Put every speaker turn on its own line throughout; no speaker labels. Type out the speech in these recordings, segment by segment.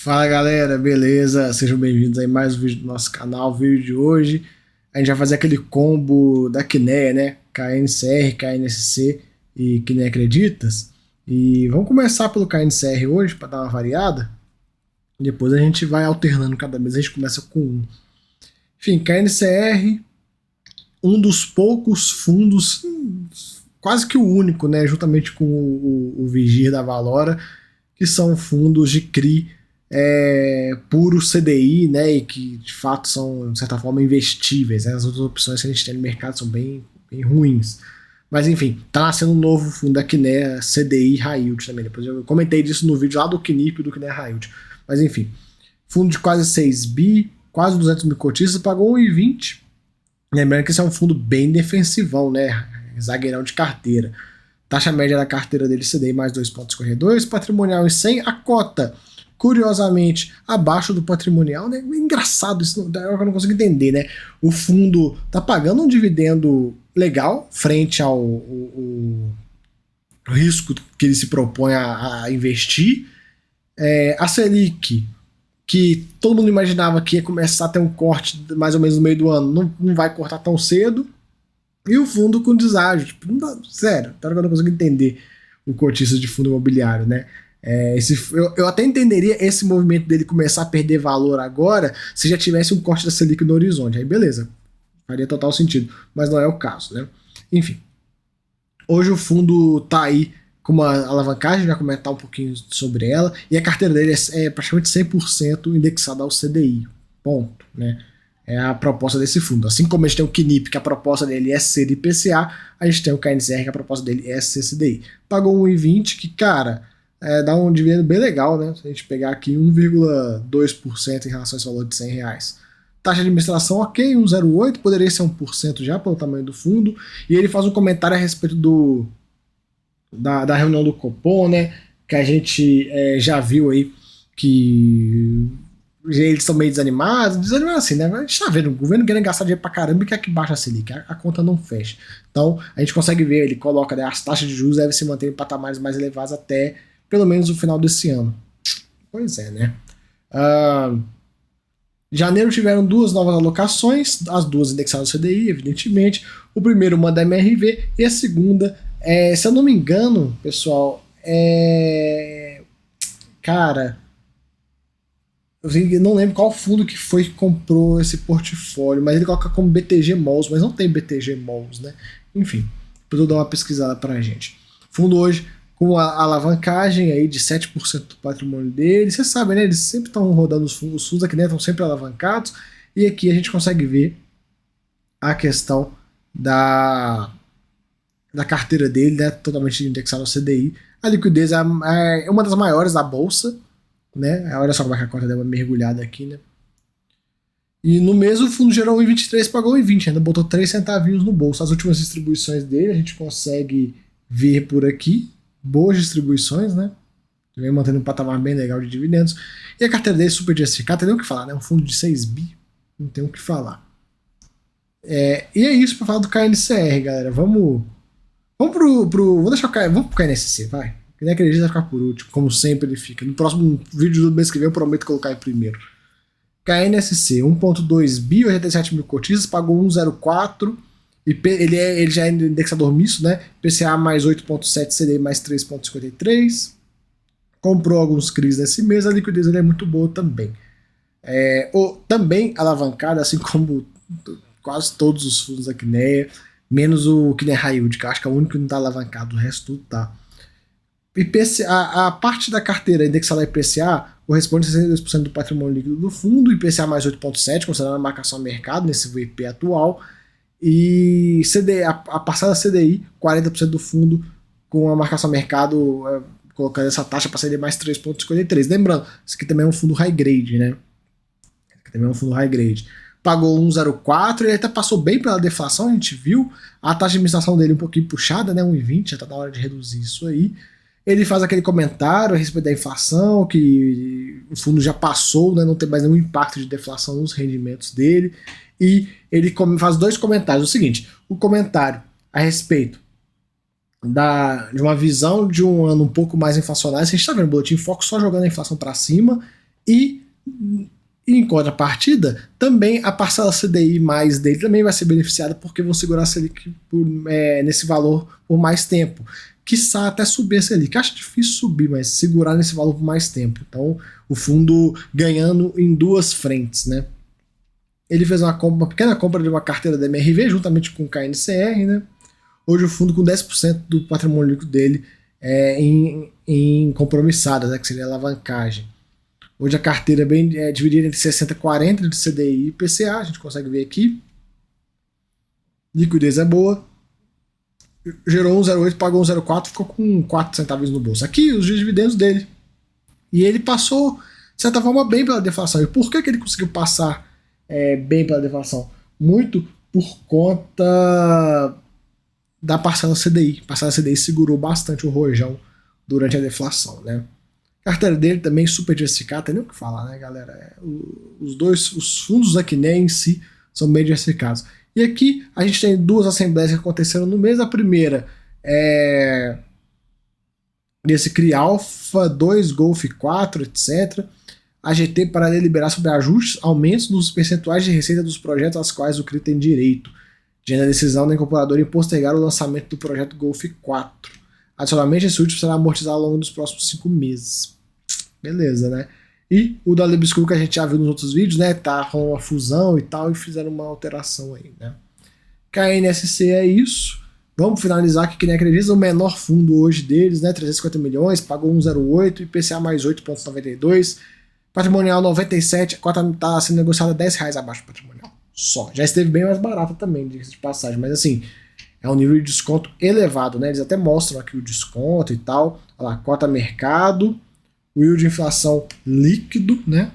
Fala galera, beleza? Sejam bem-vindos a mais um vídeo do nosso canal. O vídeo de hoje a gente vai fazer aquele combo da Kinea, né? KNCR, KNSC e Kinea Acreditas. E vamos começar pelo KNCR hoje para dar uma variada. Depois a gente vai alternando cada vez, a gente começa com um. Enfim, KNCR, um dos poucos fundos, quase que o único, né? Juntamente com o Vigir da Valora, que são fundos de CRI puro CDI, né, e que de fato são, de certa forma, investíveis, né? As outras opções que a gente tem no mercado são bem ruins. Mas enfim, tá nascendo um novo fundo da Kinea CDI High Yield também. Depois eu comentei disso no vídeo lá do KNIP do Kinea High Yield. Mas enfim, fundo de quase 6 bi, quase 200 mil cotistas, pagou 1,20. Lembrando que esse é um fundo bem defensivão, né? Zagueirão de carteira. Taxa média da carteira dele CDI mais 2,52, patrimonial em 100, a cota, curiosamente, abaixo do patrimonial, né? Engraçado isso, eu não consigo entender, né? O fundo tá pagando um dividendo legal frente ao risco que ele se propõe a investir. A Selic, que todo mundo imaginava que ia começar a ter um corte mais ou menos no meio do ano, não vai cortar tão cedo. E o fundo com deságio, tipo, não dá, sério, até agora eu não consigo entender o cotista de fundo imobiliário, né? Eu até entenderia esse movimento dele começar a perder valor agora se já tivesse um corte da Selic no horizonte. Aí beleza, faria total sentido, mas não é o caso, né? Enfim, hoje o fundo tá aí com uma alavancagem, já comentar um pouquinho sobre ela, e a carteira dele é praticamente 100% indexada ao CDI, ponto, né? É a proposta desse fundo. Assim como a gente tem o KNIP, que a proposta dele é ser IPCA, a gente tem o KNCR, que a proposta dele é ser CDI. Pagou 1,20, que, cara, dá um dividendo bem legal, né? Se a gente pegar aqui 1,2% em relação a esse valor de R$100. Taxa de administração, ok, 1,08, poderia ser 1% já pelo tamanho do fundo. E ele faz um comentário a respeito da reunião do Copom, né? Que a gente já viu aí que eles são meio desanimados assim, né? A gente tá vendo o governo querendo gastar dinheiro pra caramba e quer que baixe a Selic, a conta não fecha. Então, a gente consegue ver, ele coloca, né, as taxas de juros devem se manter em patamares mais elevados até pelo menos o final desse ano. Pois é, né? Janeiro tiveram duas novas alocações, as duas indexadas ao CDI, evidentemente. O primeiro uma da MRV e a segunda, se eu não me engano, pessoal, cara, eu não lembro qual fundo que foi que comprou esse portfólio, mas ele coloca como BTG Malls, mas não tem BTG Malls, né? Enfim, depois eu dou uma pesquisada pra gente. Fundo hoje com a alavancagem aí de 7% do patrimônio dele. Vocês sabem, né? Eles sempre estão rodando os fundos aqui, né? Estão sempre alavancados. E aqui a gente consegue ver a questão da carteira dele, né? Totalmente indexada ao CDI. A liquidez é uma das maiores da bolsa, né? Olha só como é que a conta deu uma mergulhada aqui, né? E no mês o fundo gerou 1,23, pagou 1,20, ainda botou 3 centavinhos no bolso. As últimas distribuições dele a gente consegue ver por aqui. Boas distribuições, né? Vem mantendo um patamar bem legal de dividendos. E a carteira dele é super diversificada, tem nem o que falar, né? Um fundo de 6 bi, não tem o que falar. E é isso para falar do KNCR, galera. Vamos pro KNSC, vai. Nem acredito vai ficar por último, como sempre ele fica. No próximo vídeo do mês que vem eu prometo colocar em primeiro. KNSC, 1,2 bi, 87 mil cotistas, pagou 1,04. E ele já é indexador misto, né? PCA mais 8,7, CDI mais 3,53. Comprou alguns CRIs nesse mês, a liquidez dele é muito boa também. Também alavancada, assim como quase todos os fundos da Kinea, menos o Kinea High Yield, que eu acho que é o único que não está alavancado, o resto tudo tá. A parte da carteira indexada a IPCA corresponde a 62% do patrimônio líquido do fundo, IPCA mais 8,7, considerando a marcação a mercado nesse VP atual, e a parcela CDI, 40% do fundo, com a marcação a mercado, colocando essa taxa para CDI mais 3,53. Lembrando, isso aqui também é um fundo high grade, né? Pagou 1,04, ele até passou bem pela deflação, a gente viu. A taxa de administração dele um pouquinho puxada, né? 1,20, já tá na hora de reduzir isso aí. Ele faz aquele comentário a respeito da inflação, que o fundo já passou, né, não tem mais nenhum impacto de deflação nos rendimentos dele. E ele faz dois comentários. O seguinte, o comentário a respeito de uma visão de um ano um pouco mais inflacionário. A gente está vendo o Boletim Focus só jogando a inflação para cima E em contrapartida, também a parcela CDI mais dele também vai ser beneficiada porque vão segurar a Selic nesse valor por mais tempo. Quiçá até subir a Selic. Acho difícil subir, mas segurar nesse valor por mais tempo. Então, o fundo ganhando em duas frentes, né? Ele fez uma pequena compra de uma carteira da MRV juntamente com o KNCR, né? Hoje o fundo com 10% do patrimônio líquido dele em compromissadas, né? Que seria alavancagem. Hoje a carteira é bem dividida entre 60 e 40 de CDI e PCA, a gente consegue ver aqui. Liquidez é boa. Gerou 1,08, pagou 1,04, ficou com 4 centavos no bolso. Aqui os dividendos dele. E ele passou, de certa forma, bem pela deflação. E por que ele conseguiu passar bem pela deflação? Muito por conta da parcela CDI. A parcela CDI segurou bastante o rojão durante a deflação, né? A carteira dele também super diversificada, tem nem o que falar, né, galera? Os fundos da Quiné em si são bem diversificados. E aqui a gente tem duas assembleias que aconteceram no mês. A primeira é desse CRI Alpha 2, Golf 4, etc. A GT para deliberar sobre ajustes, aumentos dos percentuais de receita dos projetos aos quais o CRI tem direito, diante da decisão da incorporadora em postergar o lançamento do projeto Golf 4. Adicionalmente, esse último será amortizado ao longo dos próximos 5 meses. Beleza, né? E o da Libschool que a gente já viu nos outros vídeos, né? Tá com uma fusão e tal, e fizeram uma alteração aí, né? KNSC é isso. Vamos finalizar aqui que nem acredita, o menor fundo hoje deles, né? 350 milhões, pagou 1,08, IPCA mais 8,92, patrimonial 97, a cota está sendo negociada R$10 abaixo do patrimonial. Só. Já esteve bem mais barata também, diga-se de passagem, mas assim, é um nível de desconto elevado, né? Eles até mostram aqui o desconto e tal. Olha lá, cota mercado, o yield de inflação líquido, né?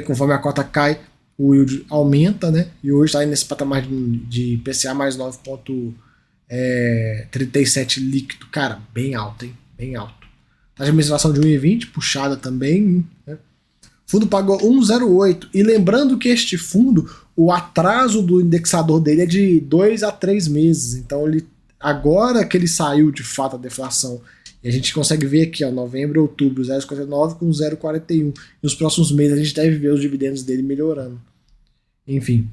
Conforme a cota cai, o yield aumenta, né? E hoje está nesse patamar de IPCA mais 9,37 líquido. Cara, bem alto, hein? Bem alto. Taxa de administração de 1,20, puxada também, né? O fundo pagou 1,08. E lembrando que este fundo, o atraso do indexador dele é de 2 a 3 meses. Então, agora que ele saiu de fato a deflação, e a gente consegue ver aqui, ó, novembro e outubro, 0,59 com 0,41. Nos próximos meses a gente deve ver os dividendos dele melhorando. Enfim,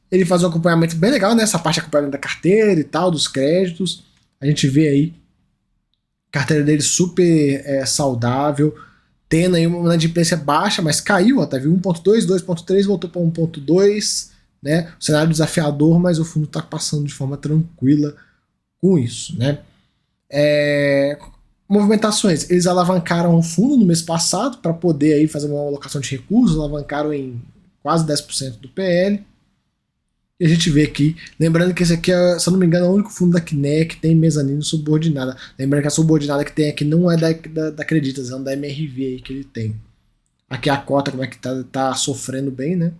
ele faz um acompanhamento bem legal, né? Essa parte de acompanhamento da carteira e tal, dos créditos. A gente vê aí a carteira dele super saudável, tendo aí uma inadimplência baixa, mas caiu, ó, teve 1,2, 2,3, voltou para 1,2, né? O cenário desafiador, mas o fundo está passando de forma tranquila com isso, né? Movimentações, eles alavancaram o fundo no mês passado para poder aí fazer uma alocação de recursos, alavancaram em quase 10% do PL. E a gente vê aqui, lembrando que esse aqui, se eu não me engano, é o único fundo da Quiné que tem mezanino subordinada. Lembrando que a subordinada que tem aqui não é da Creditas, é da MRV aí que ele tem. Aqui a cota, como é que tá sofrendo bem, né?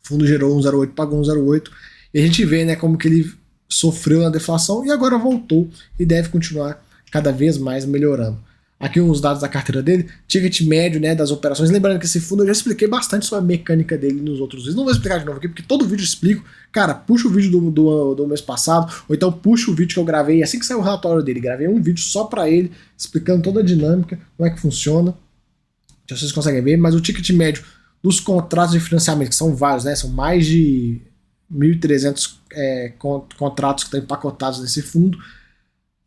O fundo gerou 1,08, pagou 1,08. E a gente vê, né, como que ele sofreu na deflação e agora voltou e deve continuar cada vez mais melhorando. Aqui uns dados da carteira dele, ticket médio, né, das operações. Lembrando que esse fundo eu já expliquei bastante sobre a mecânica dele nos outros vídeos. Não vou explicar de novo aqui, porque todo vídeo eu explico. Cara, puxa o vídeo do mês passado, ou então puxa o vídeo que eu gravei assim que saiu o relatório dele. Gravei um vídeo só para ele, explicando toda a dinâmica, como é que funciona. Já vocês conseguem ver, mas o ticket médio dos contratos de financiamento, que são vários, né, são mais de 1.300 contratos que estão empacotados nesse fundo,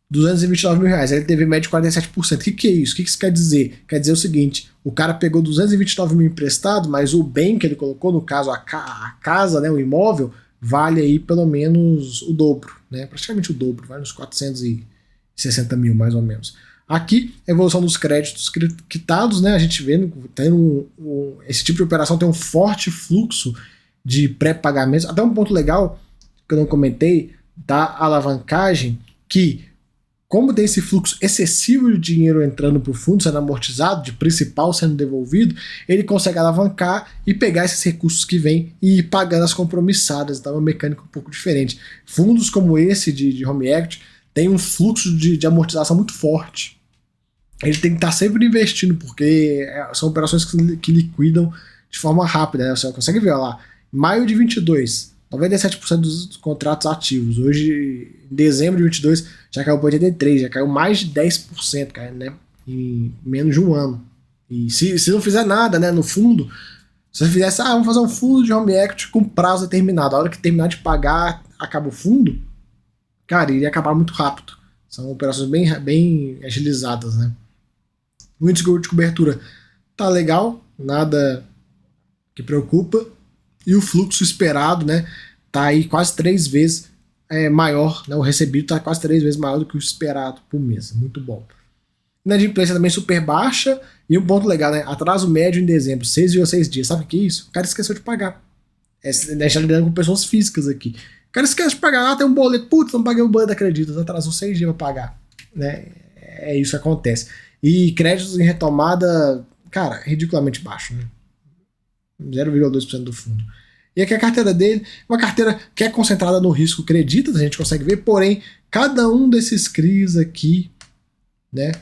R$229 mil. A LTV média de 47%. O que é isso? O que isso quer dizer? Quer dizer o seguinte: o cara pegou 229 mil emprestado, mas o bem que ele colocou, no caso a casa, né, o imóvel, vale aí pelo menos o dobro, né? Praticamente o dobro, vale uns 460 mil mais ou menos. Aqui, a evolução dos créditos quitados, né? A gente vê esse tipo de operação tem um forte fluxo de pré-pagamentos. Até um ponto legal que eu não comentei da alavancagem, que como tem esse fluxo excessivo de dinheiro entrando para o fundo, sendo amortizado, de principal sendo devolvido, ele consegue alavancar e pegar esses recursos que vêm e ir pagando as compromissadas. Então é uma mecânica um pouco diferente. Fundos como esse de Home Equity tem um fluxo de amortização muito forte. Ele tem que estar sempre investindo, porque são operações que liquidam de forma rápida, né? Você consegue ver lá, maio de 22, 97% dos contratos ativos. Hoje, em dezembro de 22, já caiu para 83%, já caiu mais de 10%, cara, né? Em menos de um ano. E se não fizer nada, né, no fundo, se você fizesse, vamos fazer um fundo de home equity com prazo determinado, a hora que terminar de pagar, acaba o fundo, cara, iria acabar muito rápido. São operações bem agilizadas, né? O índice de cobertura tá legal, nada que preocupa. E o fluxo esperado, né, tá aí quase 3 vezes maior, né, o recebido tá quase 3 vezes maior do que o esperado por mês. Muito bom. Inadimplência também super baixa. E um ponto legal, né? Atraso médio em dezembro, 6,6 dias. Sabe o que é isso? O cara esqueceu de pagar. Deixa lidando com pessoas físicas aqui. O cara esquece de pagar, tem um boleto. Putz, não paguei o boleto, acredita. Atrasou 6 dias pra pagar. Né? É isso que acontece. E créditos em retomada, cara, ridiculamente baixo, né? 0,2% do fundo. E aqui a carteira dele, uma carteira que é concentrada no risco creditas, a gente consegue ver, porém, cada um desses CRIs aqui, né?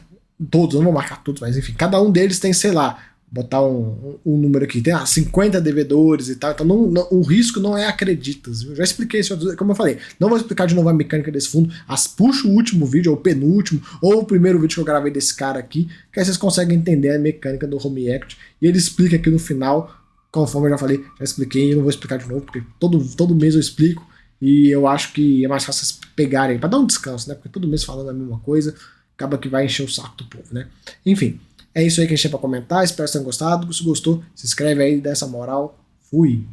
Todos, não vou marcar todos, mas enfim, cada um deles tem, sei lá, botar um número aqui, tem 50 devedores e tal, então o risco não é acreditas. Eu já expliquei isso, como eu falei, não vou explicar de novo a mecânica desse fundo, puxa o último vídeo, ou o penúltimo, ou o primeiro vídeo que eu gravei desse cara aqui, que aí vocês conseguem entender a mecânica do home equity, e ele explica aqui no final, conforme eu já falei, já expliquei, eu não vou explicar de novo, porque todo mês eu explico, e eu acho que é mais fácil vocês pegarem, para dar um descanso, né, porque todo mês falando a mesma coisa, acaba que vai encher o saco do povo, né? Enfim, é isso aí que a gente tinha pra comentar. Espero que vocês tenham gostado. Se gostou, se inscreve aí, dá essa moral. Fui!